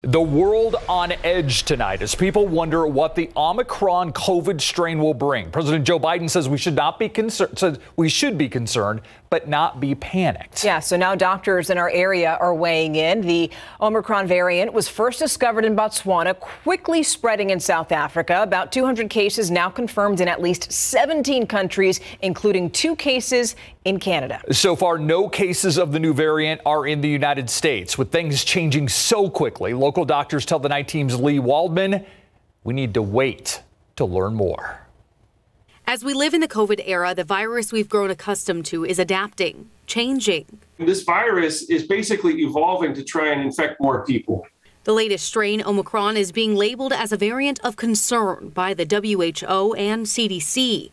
The world on edge tonight as people wonder what the Omicron COVID strain will bring. President Joe Biden says we should be concerned, but not be panicked. Yeah, so now doctors in our area are weighing in. The Omicron variant was first discovered in Botswana, quickly spreading in South Africa. About 200 cases now confirmed in at least 17 countries, including 2 cases in Canada. So far, no cases of the new variant are in the United States. With things changing so quickly, local doctors tell the Night Team's Lee Waldman, we need to wait to learn more. As we live in the COVID era, the virus we've grown accustomed to is adapting, changing. This virus is basically evolving to try and infect more people. The latest strain, Omicron, is being labeled as a variant of concern by the WHO and CDC.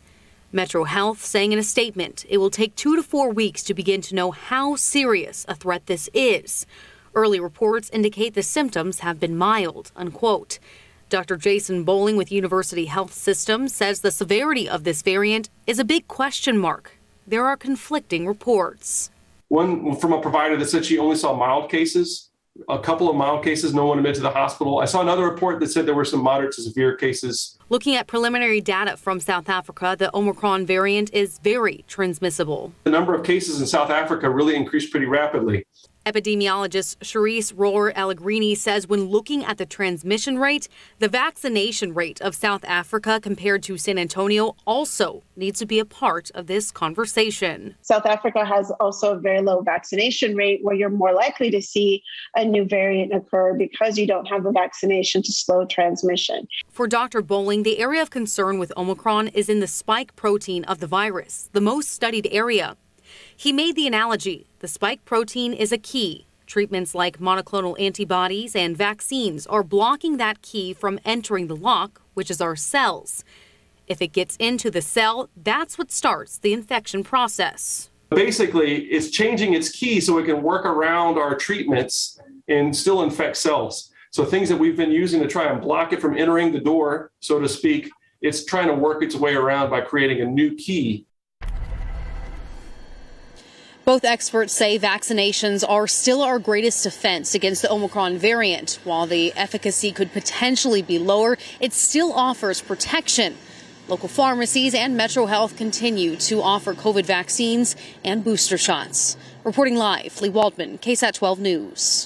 Metro Health saying in a statement it will take 2 to 4 weeks to begin to know how serious a threat this is. Early reports indicate the symptoms have been mild, unquote. Dr. Jason Bowling with University Health System says the severity of this variant is a big question mark. There are conflicting reports. One from a provider that said she only saw mild cases, a couple of mild cases, no one admitted to the hospital. I saw another report that said there were some moderate to severe cases. Looking at preliminary data from South Africa, the Omicron variant is very transmissible. The number of cases in South Africa really increased pretty rapidly. Epidemiologist Charisse Rohr-Allegrini says when looking at the transmission rate, the vaccination rate of South Africa compared to San Antonio also needs to be a part of this conversation. South Africa has also a very low vaccination rate where you're more likely to see a new variant occur because you don't have the vaccination to slow transmission. For Dr. Bowling, the area of concern with Omicron is in the spike protein of the virus, the most studied area. He made the analogy, the spike protein is a key. Treatments like monoclonal antibodies and vaccines are blocking that key from entering the lock, which is our cells. If it gets into the cell, that's what starts the infection process. Basically, it's changing its key so it can work around our treatments and still infect cells. So things that we've been using to try and block it from entering the door, so to speak, it's trying to work its way around by creating a new key. Both experts say vaccinations are still our greatest defense against the Omicron variant. While the efficacy could potentially be lower, it still offers protection. Local pharmacies and Metro Health continue to offer COVID vaccines and booster shots. Reporting live, Lee Waldman, KSAT 12 News.